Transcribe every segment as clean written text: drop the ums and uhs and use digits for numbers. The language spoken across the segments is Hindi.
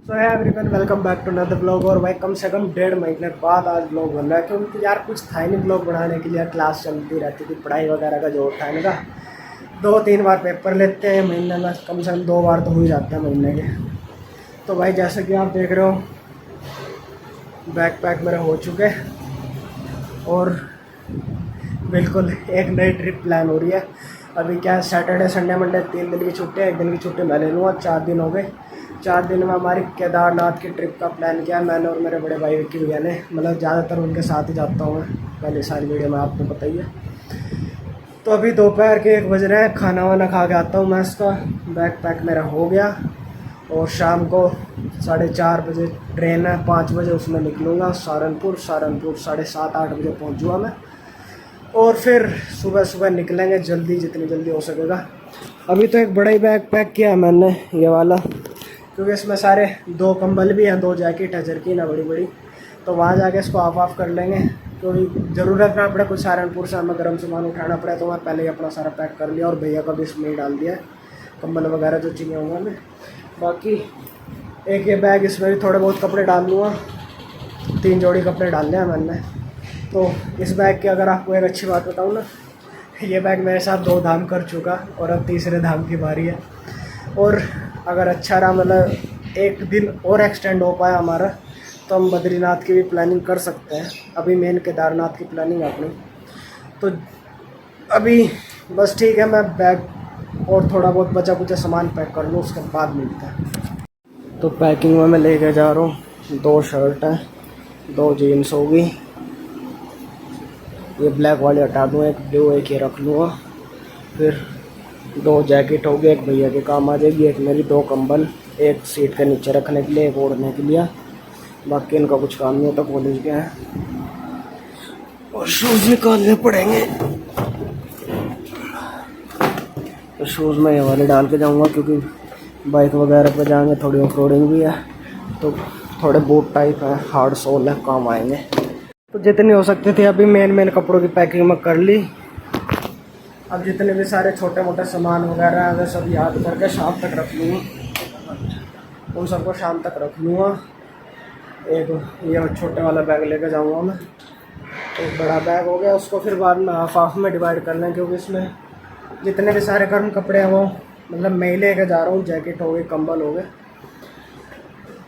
So hi everyone, welcome back to another blog. और भाई कम से कम 1.5 महीने बाद आज ब्लॉग बन रहा है, क्योंकि यार कुछ था ही नहीं ब्लॉग बनाने के लिए। क्लास चलती रहती थी, पढ़ाई वगैरह का जोर था इनका। 2-3 बार पेपर लेते हैं महीने में, कम से कम 2 बार तो हो ही जाते हैं महीने के। तो भाई जैसे कि आप देख रहे हो, बैग पैक मेरे हो चुके और बिल्कुल एक नई ट्रिप प्लान हो रही है। अभी क्या सैटरडे संडे मंडे 3 दिन की छुट्टी है, 1 दिन की छुट्टी मैं ले लूँगा। 4 दिन हो गए। 4 दिन में हमारी केदारनाथ की ट्रिप का प्लान किया मैंने और मेरे बड़े भाई विक्की भैया ने। मतलब ज़्यादातर उनके साथ ही जाता हूँ मैं, पहले सारी वीडियो में आपको पता ही है। तो अभी दोपहर के 1 बज रहे हैं, खाना वाना खा के आता हूँ मैं। इसका बैग पैक मेरा हो गया और शाम को 4:30 बजे ट्रेन है, 5 बजे उसमें निकलूँगा सहारनपुर 7:30-8 बजे पहुँचूँगा मैं। और फिर सुबह सुबह निकलेंगे जल्दी, जितनी जल्दी हो सकेगा। अभी तो एक बड़ा ही बैग पैक किया है मैंने, ये वाला, क्योंकि इसमें सारे 2 कंबल भी हैं, 2 जैकेट है, जर्की ना बड़ी बड़ी। तो वहाँ जाके इसको ऑफ कर लेंगे, क्योंकि ज़रूरत ना पड़े कुछ सहारनपुर से हमें गर्म सामान उठाना पड़े। तो मैं पहले ही अपना सारा पैक कर लिया और भैया का भी इसमें ही डाल दिया है, कंबल वगैरह जो चाहिए होगा मैं। बाकी एक ये बैग, इसमें भी थोड़े बहुत कपड़े डाल लूँगा। 3 जोड़ी कपड़े डाल लिया मैंने। तो इस बैग की अगर आपको एक अच्छी बात बताऊँ ना, ये बैग मेरे साथ 2 धाम कर चुका और अब तीसरे धाम की बारी है। और अगर अच्छा रहा, मतलब 1 दिन और एक्सटेंड हो पाया हमारा, तो हम बद्रीनाथ की भी प्लानिंग कर सकते हैं। अभी मेन केदारनाथ की प्लानिंग है अपनी। तो अभी बस ठीक है, मैं बैग और थोड़ा बहुत बचा कुचा सामान पैक कर लूँ, उसके बाद मिलता है। तो पैकिंग में मैं लेके जा रहा हूँ 2 शर्ट हैं, 2 जीन्स होगी, ये ब्लैक वाले हटा दूँ, एक ब्लू एक ये रख लूँगा। फिर 2 जैकेट हो गए, एक भैया के काम आ जाएगी, एक मेरी, 2 कंबल, एक सीट के नीचे रखने के लिए, एक ओढ़ने के लिए। बाकी इनका कुछ काम नहीं होता, कॉलेज के हैं। और शूज़ निकालने पड़ेंगे, तो शूज़ में ये वाले डाल के जाऊंगा, क्योंकि बाइक वगैरह पे जाएंगे, थोड़ी ऑफ रोडिंग भी है। तो थोड़े बूट टाइप है, हार्ड सोल है, काम आएंगे। तो जितनी हो सकती थी अभी मेन कपड़ों की पैकिंग में कर ली। अब जितने भी सारे छोटे मोटे सामान वगैरह हैं, वे सब याद करके शाम तक रख लूँगा, उन सबको शाम तक रख लूँगा। एक ये छोटे वाला बैग लेकर जाऊँगा मैं, एक बड़ा बैग हो गया, उसको फिर बाद में हाफ में डिवाइड कर लें, क्योंकि इसमें जितने भी सारे गर्म कपड़े हैं वो मतलब मैं ही लेकर जा रहा हूँ। जैकेट हो गए, कंबल हो गए।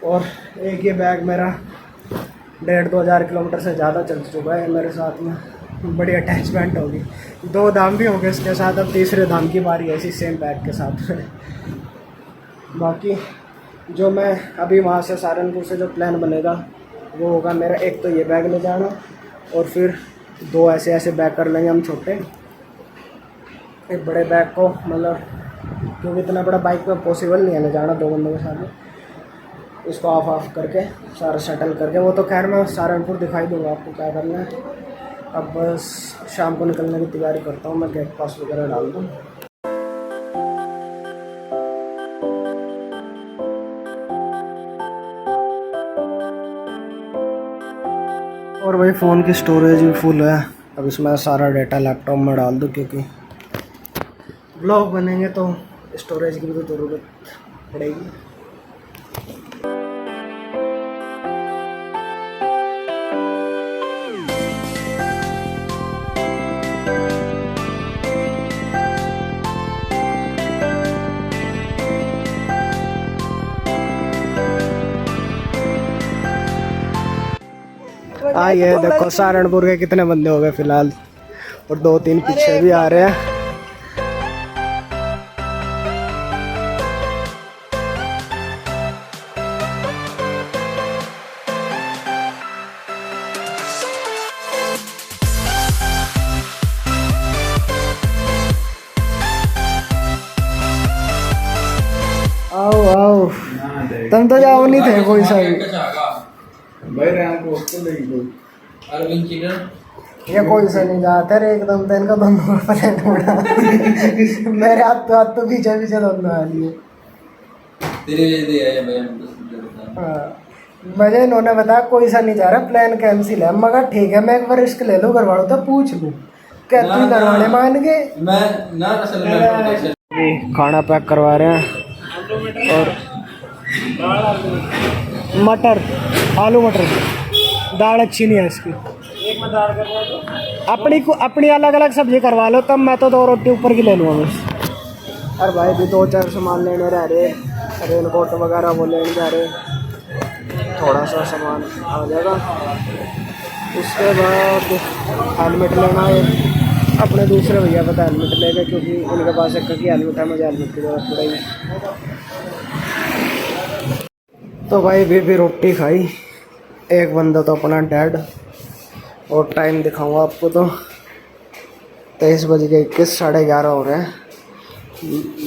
और एक ये बैग मेरा 1,500-2 हज़ार किलोमीटर से ज़्यादा चल चुका है मेरे साथ में, बड़ी अटैचमेंट होगी। 2 धाम भी हो गए इसके साथ, अब तीसरे धाम की बारी है इसी सेम बैग के साथ। बाकी जो मैं अभी वहाँ से सहारनपुर से जो प्लान बनेगा वो होगा मेरा, एक तो ये बैग ले जाना, और फिर 2 ऐसे बैग कर लेंगे हम छोटे। एक बड़े बैग को मतलब, क्योंकि इतना बड़ा बाइक में पॉसिबल नहीं है ले जाना 2 बंदों के साथ में, इसको ऑफ करके सारा सेटल करके, वो तो खैर मैं सहारनपुर दिखाई दूँगा आपको क्या करना है। अब बस शाम को निकलने की तैयारी करता हूँ मैं, गेट पास वगैरह डाल दूँ। और वही फ़ोन की स्टोरेज भी फुल है, अब इसमें सारा डाटा लैपटॉप में डाल दूँ, क्योंकि ब्लॉग बनेंगे तो स्टोरेज की भी तो ज़रूरत पड़ेगी। हाँ, ये देखो सहारनपुर के कितने बंदे हो गए फिलहाल, और 2-3 पीछे भी आ रहे हैं। आओ आओ, तुम तो जाओ नहीं थे कोई सा ये कोई से नहीं जाते रे, एकदम तो इनका दोनों प्लेन उड़ा। मेरे हाथ तो पीछे दोनों आ लिए। मुझे इन्होंने बताया कोई सा नहीं जा रहा, प्लान कैंसिल है। मगर ठीक है, मैं एक बार रिस्क ले लूँ, घर वालों तो पूछ लूँ, क्या तू घर वाले मान गए? खाना पैक करवा रहे हैं और मटर, आलू मटर, दाल अच्छी नहीं है इसकी। एक में दाल करना है तो अपनी अलग अलग सब्जी करवा लो, तब मैं तो 2 रोटी ऊपर की ले लूँगा बस। अरे भाई भी 2-4 सामान लेने रह रहे, रेनकोट वगैरह वो लेने जा रहे, थोड़ा सा सामान आ जाएगा। उसके बाद हेलमेट लेना है, अपने दूसरे भैया पता हेलमेट ले गए क्योंकि उनके पास एक की हेलमेट है, मुझे हेलमेट की जरूरत पड़ेगी। तो भाई भी रोटी खाई, एक बंदा तो अपना डेड। और टाइम दिखाऊंगा आपको तो 23 बज गए, 21, 11:30 हो रहे हैं।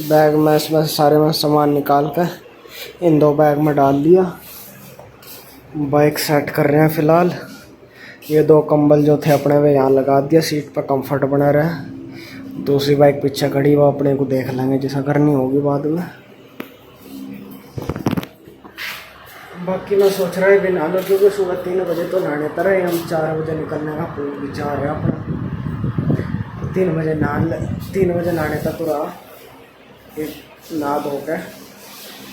बैग में इसमें सारे में सामान निकाल कर इन 2 बैग में डाल दिया। बाइक सेट कर रहे हैं फ़िलहाल। ये 2 कंबल जो थे अपने वे यहाँ लगा दिया, सीट पर कंफर्ट बना रहे। दूसरी बाइक पीछे खड़ी, वो अपने को देख लेंगे जैसा करनी होगी बाद में। बाकी मैं सोच रहा है भी नहा लो, क्योंकि सुबह 3 बजे तो नहाने तरह हम 4 बजे निकलने का पूरा विचार है अपना। 3 बजे 3 बजे नहाने तक तो रहा, एक नहा धो के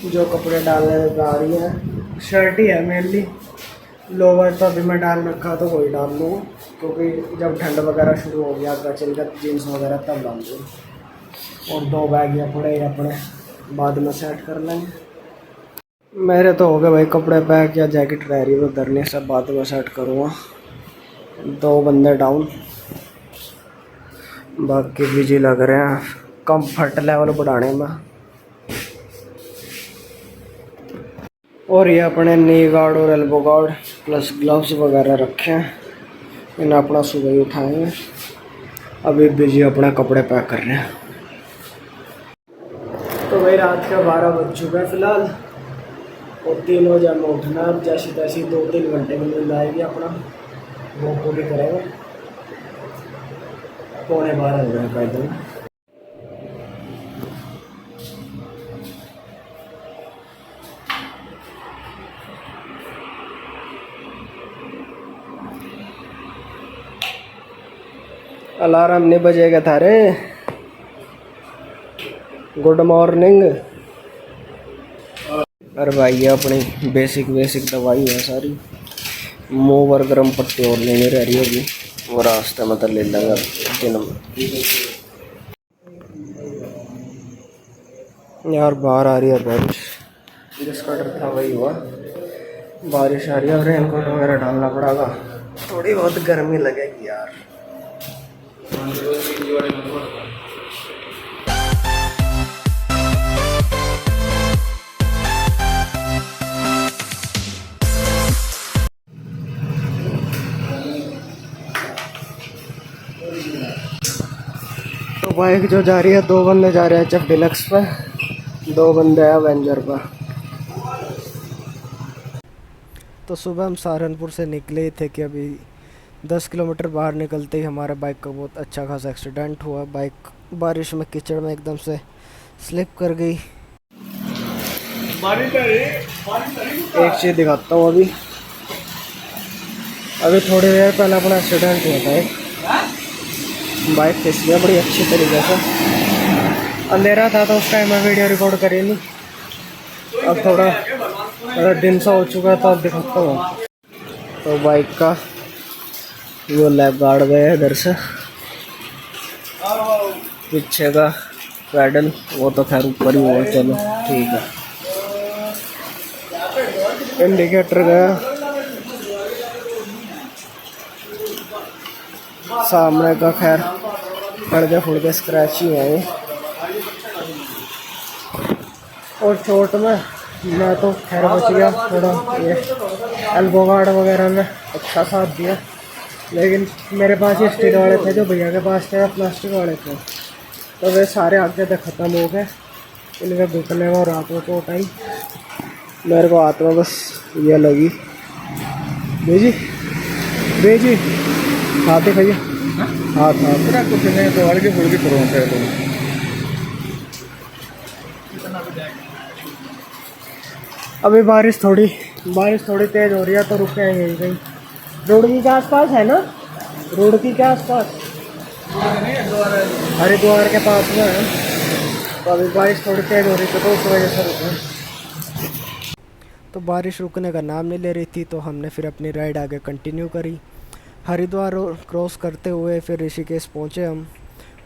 जो कपड़े डालने आ रही है, शर्ट ही है मेनली, लोवर तो अभी मैं डाल रखा तो वही डाल लूँ, क्योंकि जब ठंड वगैरह शुरू हो गया आगे चल कर जीन्स वगैरह तब डाल दूँ। और 2 बैग या अपने बाद में सेट कर लेंगे। मेरे तो हो गए भाई कपड़े पैक, या जैकेट रह रही है वो धरने सब बाद में सेट करूँगा। 2 बंदे डाउन, बाकी बिजी लग रहे हैं कंफर्ट लेवल बढ़ाने में। और ये अपने नी गार्ड और एल्बो गार्ड प्लस ग्लव्स वगैरह रखे हैं, इन्हें अपना सुबह ही उठाएंगे। अभी बिजी अपना कपड़े पैक कर रहे हैं। तो भाई रात का 12 बज चुका है फ़िलहाल, और 3 बजे हमें उठना है। जैसी तैसी 2-3 घंटे की नींद आएगी, अपना वो पूरी करेंगे। 11:15 हो गए पैदल। अलार्म नहीं बजेगा थारे। Good morning. अरे भाई ये अपनी बेसिक दवाई है सारी। मुँह पर गर्म पट्टी और लेनी रह रही होगी, वो रास्ते में तो ले लेंगे दिन में। यार बाहर आ रही है बारिश, जिसका डर था वही हुआ, बारिश आ रही है। रेनकोट वगैरह डालना पड़ेगा, थोड़ी बहुत गर्मी लगेगी यार। तो बाइक जो जा रही है, 2 बंदे जा रहे हैं एचएफ डिलक्स पे, 2 बंदे हैं एवेंजर पर। तो सुबह हम सहारनपुर से निकले ही थे कि अभी 10 किलोमीटर बाहर निकलते ही हमारे बाइक का बहुत अच्छा खासा एक्सीडेंट हुआ। बाइक बारिश में कीचड़ में एकदम से स्लिप कर गई। एक चीज़ दिखाता हूँ, अभी थोड़ी देर पहले अपना एक्सीडेंट हुआ था। एक बाइक फिस गया बड़ी अच्छी तरीके से। अंधेरा था तो उस टाइम मैं वीडियो रिकॉर्ड करी नहीं, अब थोड़ा दिन सा हो चुका है तो अब दिखाता हूँ। तो बाइक का वो लैब गार्ड गया इधर से, पीछे का पैडल वो तो खैर ऊपर ही हुआ, चलो ठीक है। इंडिकेटर गया, सामने का खैर फड़के फुड़के स्क्रैच ही है ये। और चोट में मैं तो खैर बच गया, थोड़ा ये एल्बो गार्ड वगैरह ने अच्छा साथ दिया, लेकिन मेरे पास ये स्टील वाले थे, जो भैया के पास थे प्लास्टिक वाले थे, तो वे सारे आगे तक ख़त्म हो गए। इनके घुटने में और हाथ में चोट आई, मेरे को हाथ में बस ये लगी। बेजी हाथ दिखाइए, हाथ कुछ नहीं तो हल्की फुल्की करो। अभी बारिश थोड़ी तेज़ हो रही है, तो रुके हैं यहीं कहीं। रुड़की के आसपास है ना, रुड़की के आसपास, हरिद्वार के पास में है। तो अभी बारिश थोड़ी तेज़ हो रही थी तो उस वजह से रुके। तो बारिश रुकने का नाम नहीं ले रही थी, तो हमने फिर अपनी राइड आगे कंटिन्यू करी। हरिद्वार क्रॉस करते हुए फिर ऋषिकेश पहुँचे हम।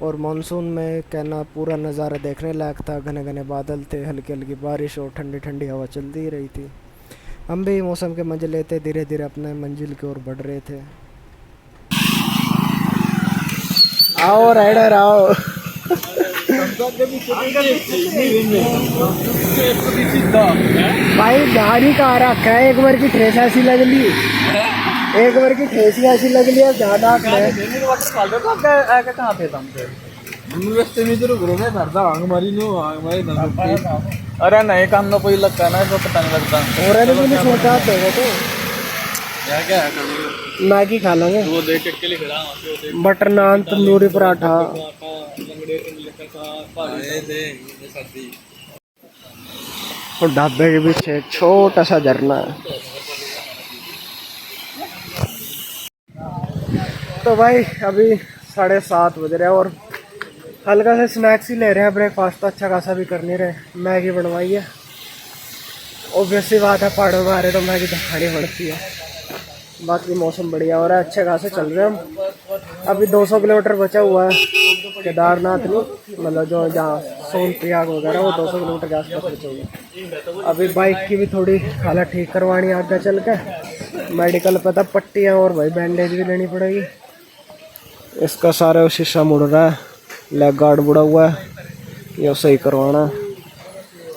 और मानसून में कहना पूरा नज़ारा देखने लायक था। घने घने बादल थे, हल्की हल्की बारिश और ठंडी ठंडी हवा चलती ही रही थी। हम भी मौसम के मज़े लेते धीरे धीरे अपने मंजिल की ओर बढ़ रहे थे। आओ राइडर आओ। भाई गाड़ी का रखा है, एक बार की ठेस ऐसी लग ली, एक बार की ठेस ऐसी लग ली है ज्यादा। कहाँ थे तुम? रस्ते में जरूर घूमे अरे नहीं काम ना कोई लगता है ना, तो पता नहीं लगता। और भी सोचा तो क्या है मैगी खा लेंगे, वो देख के लिए खड़ा बटर नान तंदूरी पराठा। और ढाबे के पीछे छोटा सा झरना है। तो भाई अभी 7:30 बज रहे हैं और हल्का सा स्नैक्स ही ले रहे हैं। ब्रेकफास्ट तो अच्छा खासा भी कर नहीं रहे। मैगी बनवाई है, ऑब्वियसली बात है, पहाड़ों में आ रहे तो मैगी तो खानी पड़ती है। बाकी मौसम बढ़िया हो रहा है, अच्छे खासे चल रहे हैं हम। अभी 200 किलोमीटर बचा हुआ है केदारनाथ में, मतलब जो जहाँ सोनप्रयाग वगैरह, वो 200 किलोमीटर के आसपास बचा हुआ है। अभी बाइक की भी थोड़ी हालत ठीक करवानी है आगे चल के। मेडिकल पे था पट्टियाँ और भाई बैंडेज भी लेनी पड़ेगी। इसका सारा शीशा मुड़ रहा है, लेग गार्ड बुड़ा हुआ है, ये सही करवाना है।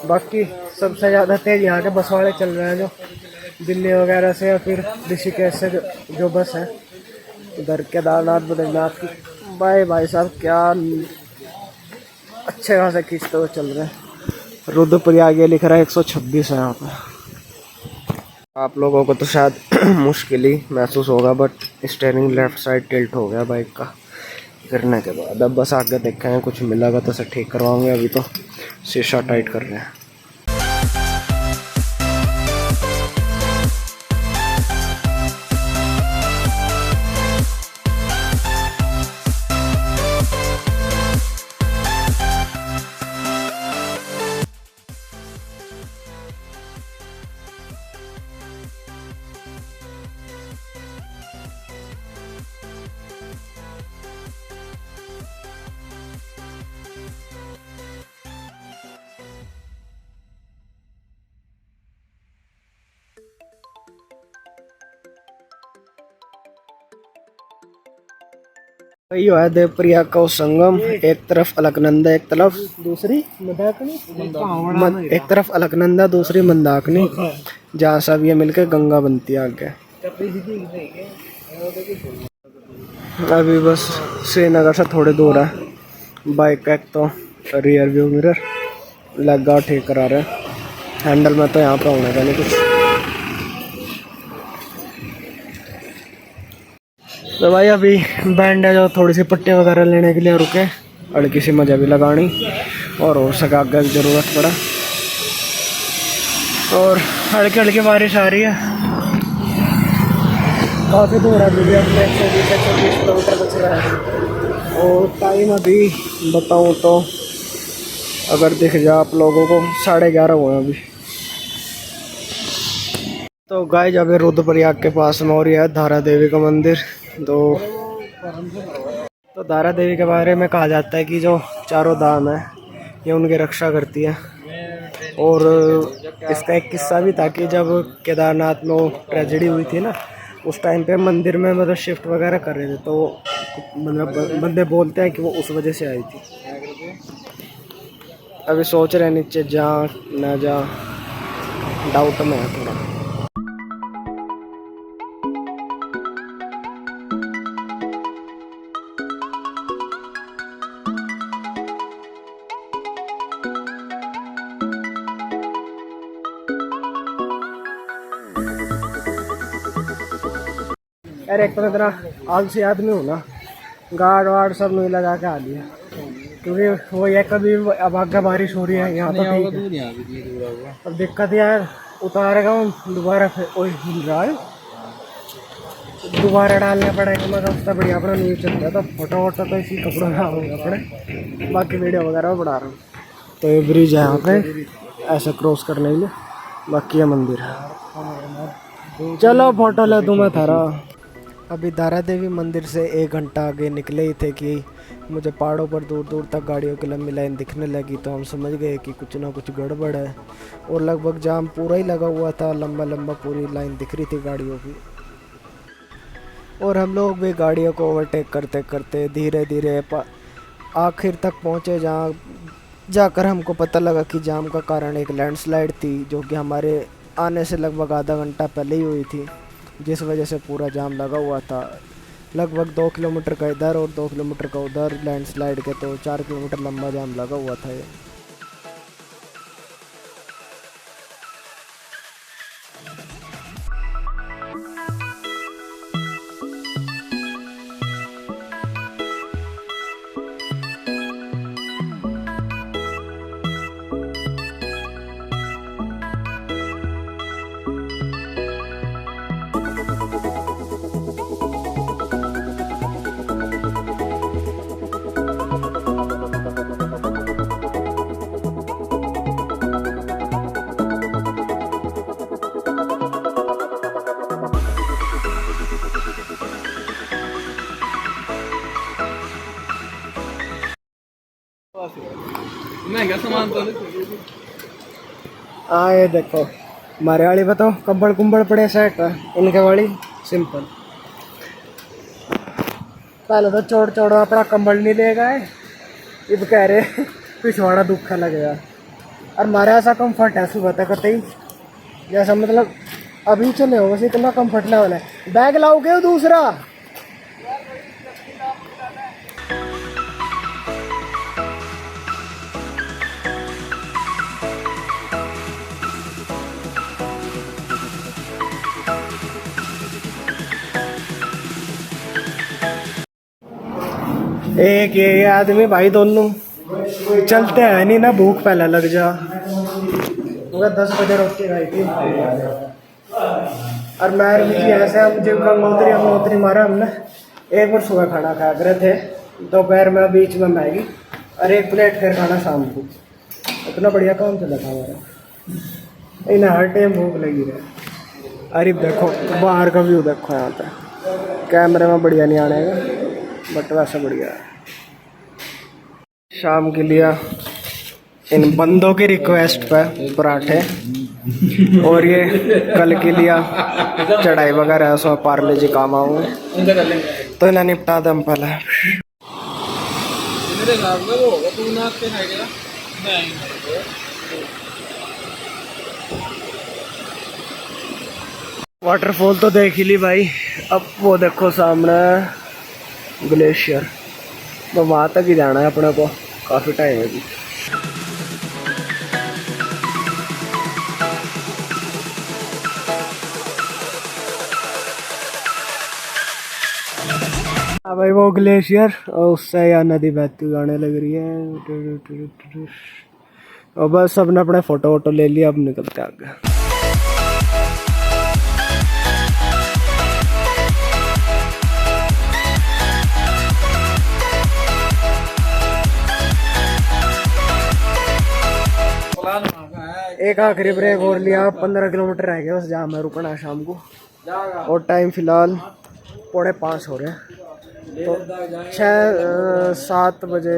बाकी सबसे ज़्यादा तेज यहाँ के बस वाले चल रहे हैं, जो दिल्ली वगैरह से या फिर ऋषिकेश से जो बस है इधर केदारनाथ बद्रीनाथ की। भाई साहब क्या अच्छे खासे खींचते हुए चल रहे हैं। रुद्रप्रयाग ये लिख रहा है 126 है यहाँ पे। आप लोगों को तो शायद मुश्किल ही महसूस होगा, but steering left side tilt हो गया बाइक का गिरने के बाद। अब बस आगे देखते हैं, कुछ मिलेगा तो उसे ठीक करवाएंगे। अभी तो शीशा टाइट कर रहे हैं। ये है देवप्रयाग का संगम। एक तरफ अलकनंदा, एक तरफ दूसरी मंदाकिनी, एक तरफ अलकनंदा दूसरी मंदाकिनी, जहाँ सब ये मिलके गंगा बनती है आगे। अभी बस श्रीनगर से थोड़े दूर है। बाइक का एक तो rear view mirror, leg guard ठीक करा रहे हैं। हैंडल में तो यहाँ पे होने का नहीं कुछ। तो भाई अभी बैंडेज और थोड़ी सी पट्टी वगैरह लेने के लिए रुके, हल्की सी मजा भी लगानी और हो सका आगे की ज़रूरत पड़ा। और हल्की हल्की बारिश आ रही है, काफ़ी दूर है अभी, अपने 120 किलोमीटर बच रहा है। और टाइम अभी बताऊँ तो अगर दिख जाए आप लोगों को 11:30 हुए हैं अभी। तो गाइस अभी रुद्रप्रयाग के पास में और यह है धारा देवी का मंदिर। तो धारा देवी के बारे में कहा जाता है कि जो चारों धाम है ये उनकी रक्षा करती है। और इसका एक किस्सा भी था कि जब केदारनाथ में वो ट्रेजेडी हुई थी ना, उस टाइम पे मंदिर में मतलब शिफ्ट वगैरह कर रहे थे, तो मतलब बंदे बोलते हैं कि वो उस वजह से आई थी। अभी सोच रहे हैं नीचे जा ना जा, डाउट में है थोड़ा। यार एक तो मैं इतना आलसी आदमी हूँ ना, गार्ड वार्ड सब नहीं लगा के आ लिया, क्योंकि वो ये कभी अब आगे बारिश हो रही है यहाँ तो ठीक है। अब दिक्कत यार उतारेगा दोबारा फिर वही हिल रहा है, दोबारा डालने पड़ेगा। मगर उसका बढ़िया अपना नहीं चलता, तो फोटो वोटो तो इसी कपड़ों में होगा अपने, बाकी वीडियो वगैरह बढ़ा रहा हूँ। तो ये ब्रिज है यहाँ पे ऐसे क्रॉस करने के लिए। बाकी ये मंदिर है। चलो फोटो ले दूँ मैं थारा। अभी दारा देवी मंदिर से 1 घंटा आगे निकले ही थे कि मुझे पहाड़ों पर दूर दूर तक गाड़ियों की लंबी लाइन दिखने लगी, तो हम समझ गए कि कुछ ना कुछ गड़बड़ है। और लगभग जाम पूरा ही लगा हुआ था, लंबा लंबा पूरी लाइन दिख रही थी गाड़ियों की। और हम लोग भी गाड़ियों को ओवरटेक करते करते धीरे धीरे आखिर तक पहुँचे, जहाँ जाकर हमको पता लगा कि जाम का कारण एक लैंडस्लाइड थी, जो कि हमारे आने से लगभग आधा घंटा पहले ही हुई थी, जिस वजह से पूरा जाम लगा हुआ था। लगभग 2 किलोमीटर का इधर और 2 किलोमीटर का उधर लैंडस्लाइड के, तो 4 किलोमीटर लंबा जाम लगा हुआ था ये। महंगा सामान तो हाँ ये देखो, हमारे वाली बताओ कंबल कुंबल पड़े सेट है, इनके वाली सिंपल। पहले तो चोड़ चोड़ो अपना कंबल नहीं ले गए, अब कह रहे पिछवाड़ा दुखा लगेगा। और हमारे ऐसा कम्फर्ट है सुबह तक कतई, जैसा मतलब अभी चले हो बस इतना कम्फर्ट लेवल है। बैग लाओगे दूसरा? एक ये आदमी भाई दोनों चलते हैं नहीं ना, भूख पहले लग जा। 10 बजे रोटी खाई थी और मैं ऐसे हम जब गंगोत्री मारा हमने। एक बार सुबह खाना खा रहे थे, दोपहर में बीच में मैगी और 1 प्लेट फिर खाना शाम को। इतना बढ़िया काम चला था हमारा, इन्हें हर टाइम भूख लगी रहे। अरे देखो बाहर का व्यू देखो, यहाँ पे कैमरे में बढ़िया नहीं आने का, बट वैसा बढ़िया है। शाम के लिए इन बंदों की रिक्वेस्ट पे पराठे, और ये कल के लिए चढ़ाई वगैरह है, सो पार्ले जी काम आऊँ तो इन्हें निपटा दम पहले। वाटरफॉल तो देख ही ली भाई, अब वो देखो सामने ग्लेशियर, तो वहाँ तक ही जाना है अपने को, काफ़ी टाइम है। हाँ भाई वो ग्लेशियर, और उससे या नदी बहती गाने लग रही है। और बस सबने अपने फोटो वोटो ले लिया, अब निकलते आगे। एक आखिरी ब्रेक और लिया, 15 किलोमीटर रह गया बस, जहाँ मैं रुकना है शाम को। और टाइम फिलहाल 4:45 हो रहे हैं, तो 6-7 बजे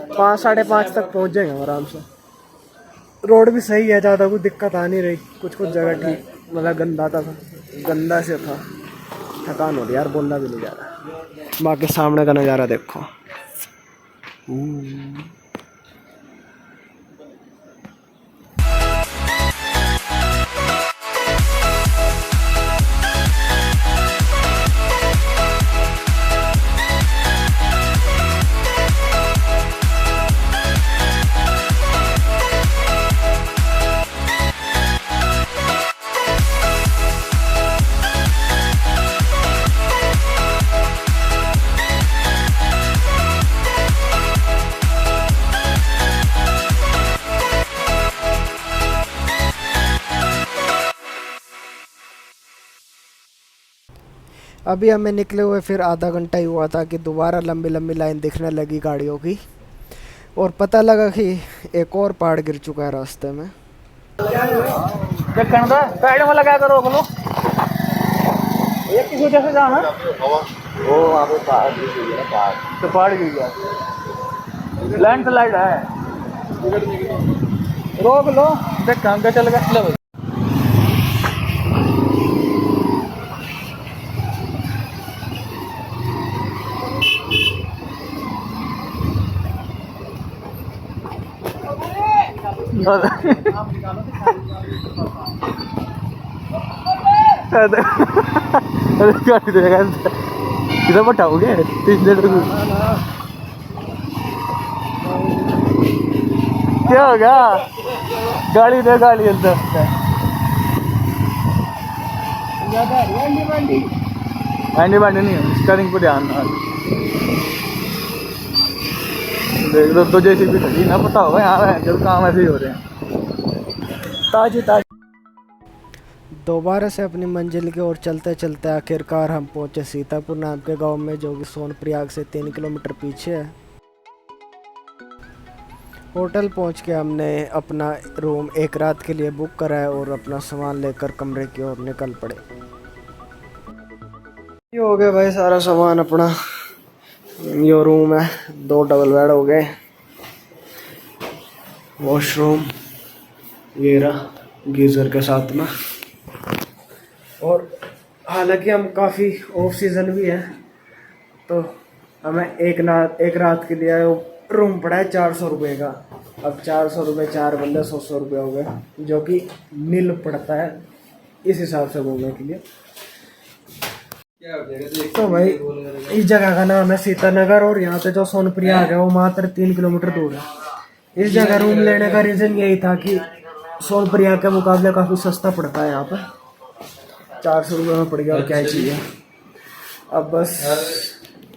5 साढ़े 5 तक पहुँच जाएंगे आराम से। रोड भी सही है, ज़्यादा कोई दिक्कत आ नहीं रही। कुछ जगह ठीक मतलब गंदा से था, थकान हो रही यार, बोलना भी नहीं जा रहा। बाकी सामने का नज़ारा देखो। अभी हमें निकले हुए फिर आधा घंटा ही हुआ था कि दोबारा लंबी लंबी लाइन दिखने लगी गाड़ियों की, और पता लगा कि एक और पहाड़ गिर चुका है रास्ते में। देखने का साइड में लगा कर रोक लो। ये किस वजह से जाना? वो वहाँ पे पहाड़ गिर गई है, पहाड़। तो पहाड़ गिर गया, लैंडस्लाइड है। रोक लो, देख कहाँ का चल गया। ले भाई गाड़ी देगा इधर बताओगे 3 लीटर क्या हो गया? गाड़ी दे, गाड़ी अंदर एंडी बांडी नहीं है, स्टीयरिंग पे ध्यान ना देख लो। तो जैसी भी खड़ी ना, पता होगा यहाँ जब काम ऐसे ही हो रहे हैं। ताजी ताजी। दोबारा से अपनी मंजिल की ओर चलते चलते आखिरकार हम पहुंचे सीतापुर नाम के गांव में, जो कि सोनप्रयाग से 3 किलोमीटर पीछे है। होटल पहुंच के हमने अपना रूम एक रात के लिए बुक कराया और अपना सामान लेकर कमरे की ओर निकल पड़े। ये हो गया भाई सारा सामान अपना। ये रूम है, 2 डबल बेड हो गए, वॉशरूम ये रहा गीजर के साथ में। और हालांकि हम काफ़ी ऑफ सीज़न भी है, तो हमें एक रात के लिए रूम पड़ा है 400 रुपये का। अब 400 रुपये 4 बंदे 100 रुपये हो गए, जो कि नील पड़ता है इस हिसाब से घूमने के लिए। तो भाई इस जगह का नाम है सीतानगर, और यहाँ पे जो सोनप्रयाग है वो मात्र 3 किलोमीटर दूर है। इस जगह रूम लेने का रीज़न यही था कि सोनप्रयाग के मुकाबले काफ़ी सस्ता पड़ता है यहाँ पर। 400 रुपये में पड़ गया, और क्या ही चाहिए। अब बस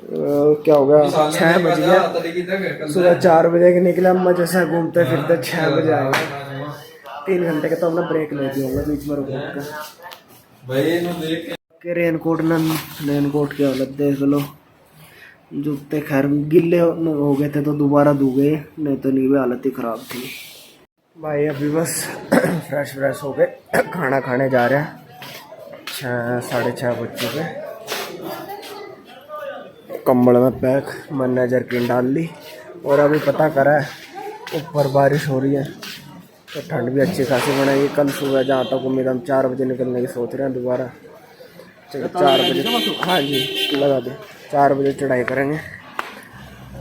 क्या हो गया, 6 बज गया, सुबह 4 बजे के निकले। हम मजे से घूमते फिरते 6 बजे आएंगे। 3 घंटे का तो हमने ब्रेक ले दिया होगा बीच में रुक के। रेनकोट की हालत देख लो। जूते खैर गिले हो गए थे तो दोबारा धो गए, नहीं तो नहीं भी हालत ही ख़राब थी। भाई अभी बस फ्रेश हो गए, खाना खाने जा रहे हैं। 6-6:30 बज चुके। कंबल में पैक मैनेजर की डाल ली, और अभी पता करा है ऊपर बारिश हो रही है, तो ठंड भी अच्छी खासी बनाई। कल सुबह जहाँ तक उम्मीद, हम 4 बजे निकलने की सोच रहे हैं दोबारा। चलो 4 बजे, हाँ जी लगा दे, 4 बजे चढ़ाई करेंगे।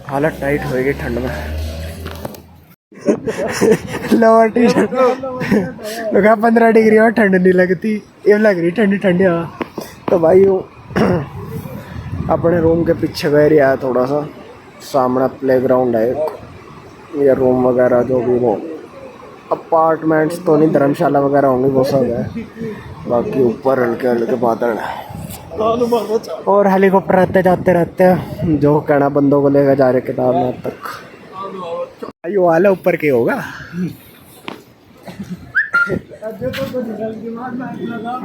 हालत टाइट होएगी ठंड में। लोअर टी शर्ट लगा 15 डिग्री और ठंड नहीं लगती, ये लग रही ठंडी ठंडी हवा। तो भाई अपने रूम के पीछे गए रहा है, थोड़ा सा सामने प्लेग्राउंड है एक। ये रूम वगैरह जो भी वो अपार्टमेंट्स तो नहीं, धर्मशाला वगैरह होंगी वो सब है। बाकी ऊपर हल्के हल्के बादल है, और हेलीकॉप्टर आते जाते रहते हैं, जो कहना बंदों को लेकर जा रहे केदारनाथ तक। ये वाला ऊपर के होगा।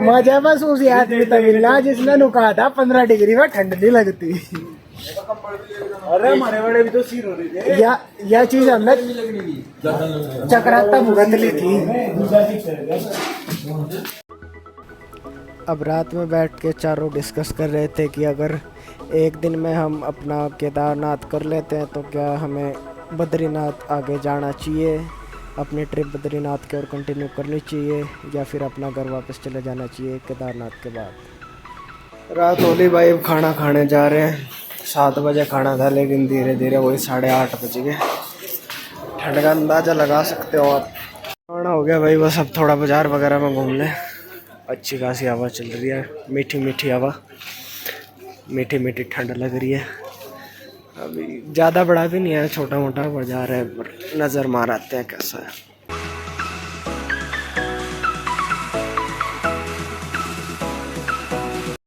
मजा बस उस आदमी तक मिला जिसने नुका था 15 डिग्री में ठंड नहीं लगती। अरे हमारे बड़े भी तो सीर हो रही थे। यह चीज हमने चक्राता भुगत ली थी। अब रात में बैठ के चारों डिस्कस कर रहे थे कि अगर एक दिन में हम अपना केदारनाथ कर लेते हैं तो क्या हमें बद्रीनाथ आगे जाना चाहिए, अपनी ट्रिप बद्रीनाथ की ओर कंटिन्यू करनी चाहिए, या फिर अपना घर वापस चले जाना चाहिए केदारनाथ के बाद। रात होली भाई, खाना खाने जा रहे हैं। 7 बजे खाना था, लेकिन धीरे धीरे वही 8:30 बज गए। ठंड का अंदाज़ा लगा सकते हो आप। खाना हो गया भाई, बस अब थोड़ा बाज़ार वगैरह में घूम लें। अच्छी खासी हवा चल रही है, मीठी मीठी हवा, मीठी मीठी ठंड लग रही है। अभी ज़्यादा बड़ा भी नहीं है, छोटा मोटा बाज़ार है, पर नज़र मार आते हैं कैसा है।